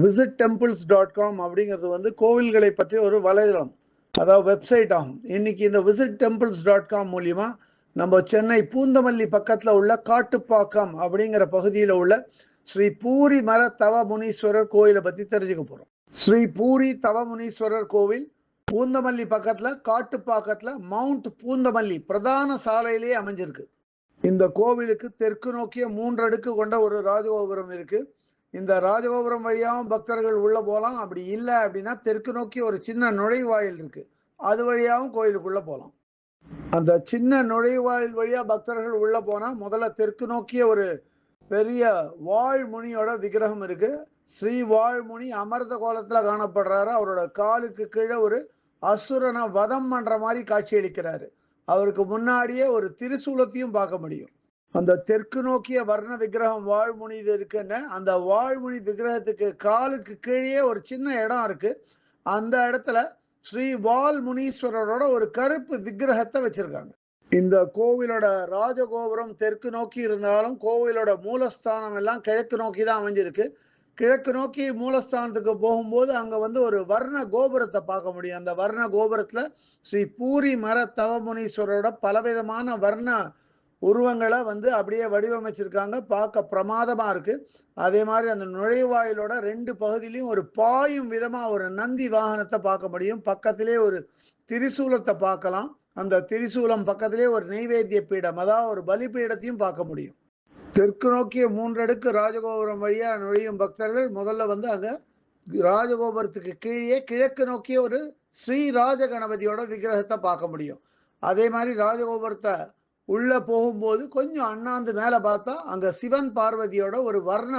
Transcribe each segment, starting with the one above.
visittemples.com அப்படிங்கிறது வந்து கோவில்களை பற்றி ஒரு வலைதளம், அதாவது வெப்சைட் ஆகும். இன்னைக்கு இந்த visittemples.com மூலியமா நம்ம சென்னை பூந்தமல்லி பக்கத்தில் உள்ள காட்டுப்பாக்கம் அப்படிங்கிற பகுதியில் உள்ள ஸ்ரீ பூரி மர தவ முனீஸ்வரர் கோயிலை பற்றி தெரிஞ்சுக்க போகிறோம். ஸ்ரீ பூரி தவ முனீஸ்வரர் கோவில் பூந்தமல்லி பக்கத்தில் காட்டுப்பாக்கத்தில் மவுண்ட் பூந்தமல்லி பிரதான சாலையிலேயே அமைஞ்சிருக்கு. இந்த கோவிலுக்கு தெற்கு நோக்கிய 3 அடுக்கு கொண்ட ஒரு ராஜகோபுரம் இருக்கு. இந்த ராஜகோபுரம் வழியாகவும் பக்தர்கள் உள்ள போகலாம். அப்படி இல்லை அப்படின்னா தெற்கு நோக்கி ஒரு சின்ன நுழைவாயில் இருக்கு, அது வழியாகவும் கோயிலுக்குள்ள போகலாம். அந்த சின்ன நுழைவாயில் வழியா பக்தர்கள் உள்ள போனா முதல்ல தெற்கு நோக்கிய ஒரு பெரிய வாழ்முனியோட விக்கிரகம் இருக்கு. ஸ்ரீ வாழ்முனி அமர்ந்த கோலத்துல காணப்படுறாரு. அவரோட காலுக்கு கீழே ஒரு அசுரனை வதம் பண்ற மாதிரி காட்சி அளிக்கிறாரு. அவருக்கு முன்னாடியே ஒரு திரிசூலத்தையும் பார்க்க முடியும். அந்த தெற்கு நோக்கிய வர்ண விக்கிரகம் வாழ்முனி இது இருக்குன்னு, அந்த வாழ்முனி விக்கிரகத்துக்கு காலுக்கு கீழே ஒரு சின்ன இடம் இருக்கு. அந்த இடத்துல ஸ்ரீ வால்முனீஸ்வரரோட ஒரு கருப்பு விக்கிரகத்தை வச்சிருக்காங்க. இந்த கோவிலோட ராஜகோபுரம் தெற்கு நோக்கி இருந்தாலும் கோவிலோட மூலஸ்தானம் எல்லாம் கிழக்கு நோக்கி தான் அமைஞ்சிருக்கு. கிழக்கு நோக்கி மூலஸ்தானத்துக்கு போகும்போது அங்க வந்து ஒரு வர்ண கோபுரத்தை பார்க்க முடியும். அந்த வர்ண கோபுரத்துல ஸ்ரீ பூரி மர தவமுனீஸ்வரரோட பலவிதமான வர்ண உருவங்களை வந்து அப்படியே வடிவமைச்சிருக்காங்க. பார்க்க பிரமாதமா இருக்கு. அதே மாதிரி அந்த நுழைவாயிலோட 2 பகுதியிலையும் ஒரு பாயும் விதமா ஒரு நந்தி வாகனத்தை பார்க்க முடியும். பக்கத்திலே ஒரு திரிசூலத்தை பார்க்கலாம். அந்த திரிசூலம் பக்கத்திலே ஒரு நெய்வேத்திய பீடம், அதாவது ஒரு பலிபீடத்தையும் பார்க்க முடியும். தெற்கு நோக்கிய 3 அடுக்கு ராஜகோபுரம் வழியா நுழையும் பக்தர்கள் முதல்ல வந்து அங்க ராஜகோபுரத்துக்கு கீழே கிழக்கு நோக்கிய ஒரு ஸ்ரீ ராஜ கணபதியோட விக்கிரகத்தை பார்க்க முடியும். அதே மாதிரி ராஜகோபுரத்தை உள்ள போகும்போது கொஞ்சம் அண்ணாந்து மேல பார்த்தா அங்க சிவன் பார்வதியோட ஒரு வர்ண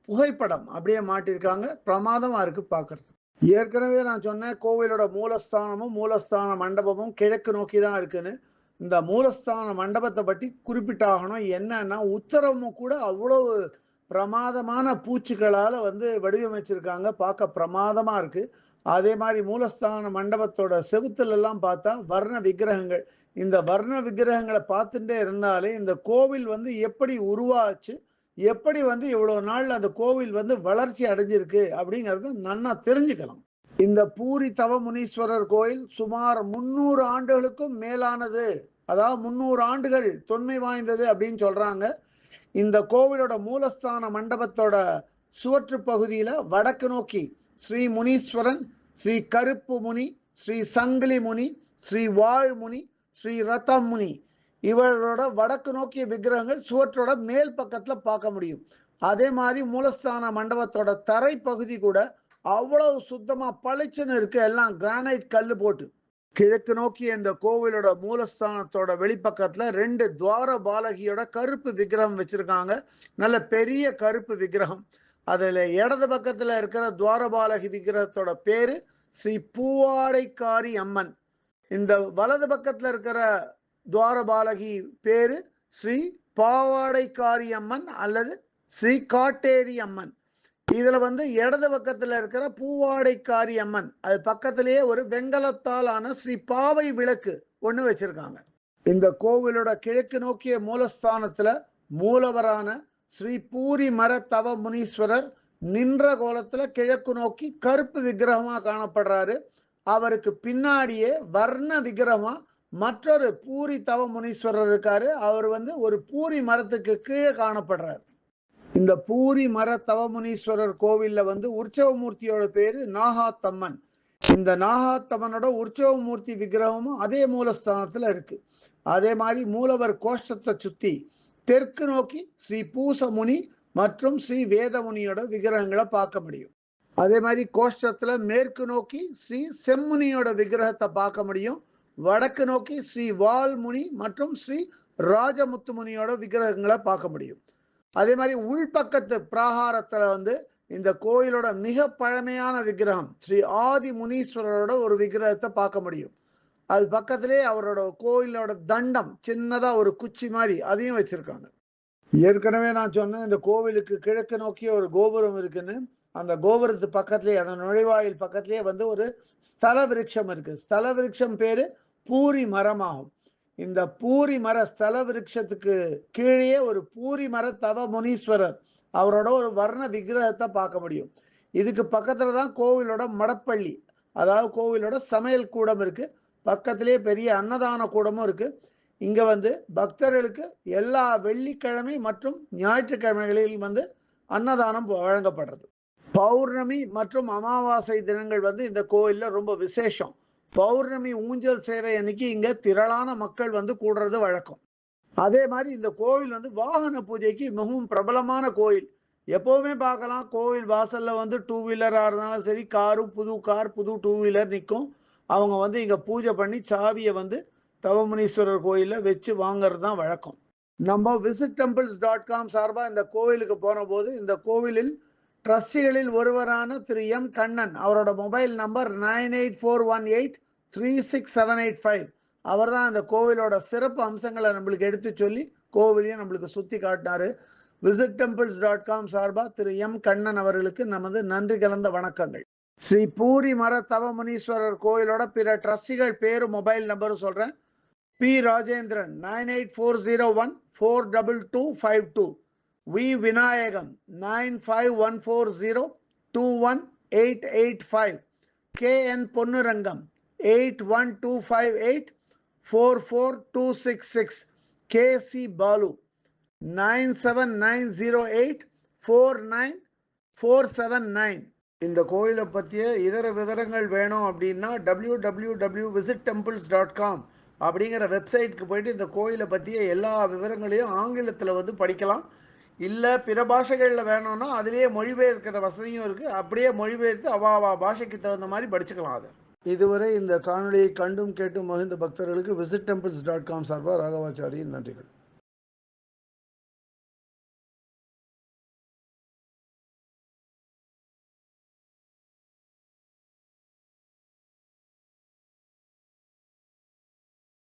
புகைப்படம் அப்படியே மாட்டிருக்காங்க. பிரமாதமா இருக்கு பார்க்கறது. ஏற்கனவே நான் சொன்னேன் கோவிலோட மூலஸ்தானமும் மூலஸ்தான மண்டபமும் கிழக்கு நோக்கி தான் இருக்குன்னு. இந்த மூலஸ்தான மண்டபத்தை பற்றி குறிப்பிட்டாகணும். என்னன்னா உத்தரமும் கூட அவ்வளவு பிரமாதமான பூச்சிகளால் வந்து வடிவமைச்சிருக்காங்க. பார்க்க பிரமாதமா இருக்கு. அதே மாதிரி மூலஸ்தான மண்டபத்தோட செவுத்துல எல்லாம் பார்த்தா வர்ண விக்கிரகங்கள். இந்த வர்ண விக்கிரகங்களை பார்த்துட்டே இருந்தாலே இந்த கோவில் வந்து எப்படி உருவாச்சு, எப்படி வந்து இவ்வளவு நாள் அந்த கோவில் வந்து வளர்ச்சி அடைஞ்சிருக்கு அப்படிங்கிறத நன்னா தெரிஞ்சுக்கலாம். இந்த பூரி தவ முனீஸ்வரர் கோயில் சுமார் 300 ஆண்டுகளுக்கும் மேலானது, அதாவது 300 ஆண்டுகள் தொன்மை வாய்ந்தது அப்படின்னு சொல்றாங்க. இந்த கோவிலோட மூலஸ்தான மண்டபத்தோட சுவற்று பகுதியில வடக்கு நோக்கி ஸ்ரீ முனீஸ்வரன், ஸ்ரீ கருப்பு முனி, ஸ்ரீ சங்கிலி முனி, ஸ்ரீ வாழ்முனி, ஸ்ரீ ரதம் முனி இவர்களோட வடக்கு நோக்கிய விக்கிரகங்கள் சுவற்றோட மேல் பக்கத்துல பார்க்க முடியும். அதே மாதிரி மூலஸ்தான மண்டபத்தோட தரை பகுதி கூட அவ்வளவு சுத்தமா பளிச்சுன்னு இருக்கு. எல்லாம் கிரானைட் கல்லு போட்டு. கிழக்கு நோக்கி இந்த கோவிலோட மூலஸ்தானத்தோட வெளிப்பக்கத்துல 2 துவார பாலகியோட கருப்பு விக்கிரகம் வச்சிருக்காங்க. நல்ல பெரிய கருப்பு விக்கிரகம். அதுல இடது பக்கத்துல இருக்கிற துவாரபாலகி விக்கிரகத்தோட பேரு ஸ்ரீ பூவாடைக்காரி அம்மன். இந்த வலது பக்கத்துல இருக்கிற துவாரபாலகி பேரு ஸ்ரீ பாவாடைக்காரி அம்மன் அல்லது ஸ்ரீ காட்டேரி அம்மன். இதுல வந்து இடது பக்கத்துல இருக்கிற பூவாடைக்காரி அம்மன், அது பக்கத்திலேயே ஒரு வெங்கலத்தால் ஆன ஸ்ரீ பாவை விளக்கு ஒண்ணு வச்சிருக்காங்க. இந்த கோவிலோட கிழக்கு நோக்கிய மூலஸ்தானத்துல மூலவரான ஸ்ரீ பூரி மர தவ முனீஸ்வரர் நின்ற கோலத்துல கிழக்கு நோக்கி கருப்பு விக்கிரகமா காணப்படுறாரு. அவருக்கு பின்னாடியே வர்ண விக்கிரகமா மற்றொரு பூரி தவ முனீஸ்வரர் இருக்காரு. அவர் வந்து ஒரு பூரி மரத்துக்கு கீழே காணப்படுறாரு. இந்த பூரி மர தவமுனீஸ்வரர் கோவில்ல வந்து உற்சவமூர்த்தியோட பேரு நாகாத்தம்மன். இந்த நாகாத்தம்மனோட உற்சவமூர்த்தி விக்கிரகமும் அதே மூலஸ்தானத்துல இருக்கு. அதே மாதிரி மூலவர் கோஷ்டத்தை சுத்தி தெற்கு நோக்கி ஸ்ரீ பூசமுனி மற்றும் ஸ்ரீ வேதமுனியோட விக்கிரகங்களை பார்க்க முடியும். அதே மாதிரி கோஷ்டத்துல மேற்கு நோக்கி ஸ்ரீ செம்முனியோட விக்கிரகத்தை பார்க்க முடியும். வடக்கு நோக்கி ஸ்ரீ வால்முனி மற்றும் ஸ்ரீ ராஜமுத்துமுனியோட விக்கிரகங்களை பார்க்க முடியும். அதே மாதிரி உள்பக்கத்து பிராகாரத்துல வந்து இந்த கோயிலோட மிக பழமையான விக்கிரகம் ஸ்ரீ ஆதி முனீஸ்வரரோட ஒரு விக்கிரகத்தை பார்க்க முடியும். அது பக்கத்திலே அவரோட கோயிலோட தண்டம் சின்னதா ஒரு குச்சி மாதிரி அதையும் வச்சிருக்காங்க. ஏற்கனவே நான் சொன்னேன் இந்த கோவிலுக்கு கிழக்கு நோக்கிய ஒரு கோபுரம் இருக்குன்னு. அந்த கோபுரத்து பக்கத்திலேயே அந்த நுழைவாயில் பக்கத்திலேயே வந்து ஒரு ஸ்தல விருட்சம் இருக்கு. ஸ்தல விருட்சம் பேரு பூரி மரமாகும். இந்த பூரி மர ஸ்தல விருட்சத்துக்கு கீழே ஒரு பூரி மர தவ முனீஸ்வரர் அவரோட ஒரு வர்ண விக்கிரகத்தை பார்க்க முடியும். இதுக்கு பக்கத்தில் தான் கோவிலோட மடப்பள்ளி, அதாவது கோவிலோட சமையல் கூடம் இருக்குது. பக்கத்திலே பெரிய அன்னதான கூடமும் இருக்குது. இங்கே வந்து பக்தர்களுக்கு எல்லா வெள்ளிக்கிழமை மற்றும் ஞாயிற்றுக்கிழமைகளில் வந்து அன்னதானம் வழங்கப்படுறது. பௌர்ணமி மற்றும் அமாவாசை தினங்கள் வந்து இந்த கோயிலில் ரொம்ப விசேஷம். பௌர்ணமி ஊஞ்சல் சேவை அன்னைக்கு இங்கே திரளான மக்கள் வந்து கூடுறது வழக்கம். அதே மாதிரி இந்த கோவில் வந்து வாகன பூஜைக்கு மிகவும் பிரபலமான கோயில். எப்போவுமே பார்க்கலாம், கோவில் வாசலில் வந்து டூ வீலராக இருந்தாலும் சரி, புது கார் புது டூ வீலர் நிற்கும். அவங்க வந்து இங்கே பூஜை பண்ணி சாவியை வந்து தவமுனீஸ்வரர் கோயிலில் வச்சு வாங்கிறது தான் வழக்கம். நம்ம visittemples.com சார்பாக இந்த கோவிலுக்கு போன போது இந்த கோவிலில் ட்ரஸ்டிகளில் ஒருவரான திரு எம் கண்ணன், அவரோட மொபைல் நம்பர் 9841836785. அவர் தான் இந்த கோவிலோட சிறப்பு அம்சங்களை நம்மளுக்கு எடுத்து சொல்லி கோவிலையும் நம்மளுக்கு சுற்றி காட்டினாரு. visittemples.com சார்பாக திரு எம் கண்ணன் அவர்களுக்கு நமது நன்றி கலந்த வணக்கங்கள். ஸ்ரீ பூரி மர தவமுனீஸ்வரர் கோயிலோட பிற ட்ரஸ்டிகள் பேரும் மொபைல் நம்பரும் சொல்கிறேன். P Rajendran 9840142252, V Vinayagam 9514021885, K N Ponnurangam 8125844266, K C Balu 9790849479. இந்த கோயிலை பற்றிய இதர விவரங்கள் வேணும் அப்படின்னா www.visittemples.com அப்படிங்கிற வெப்சைட்டுக்கு போயிட்டு இந்த கோயிலை பற்றிய எல்லா விவரங்களையும் ஆங்கிலத்தில் வந்து படிக்கலாம். இல்லை பிற பாஷைகளில் வேணும்னா அதிலேயே மொழிபெயர்க்கிற வசதியும் இருக்குது. அப்படியே மொழிபெயர்த்து அவாவா பாஷைக்கு தகுந்த மாதிரி படிச்சுக்கலாம். அதை இதுவரை இந்த காணொலியை கண்டும் கேட்டும் மகிழ்ந்த பக்தர்களுக்கு visittemples.com சார்பாக ராகவாச்சாரியின் நன்றிகள்.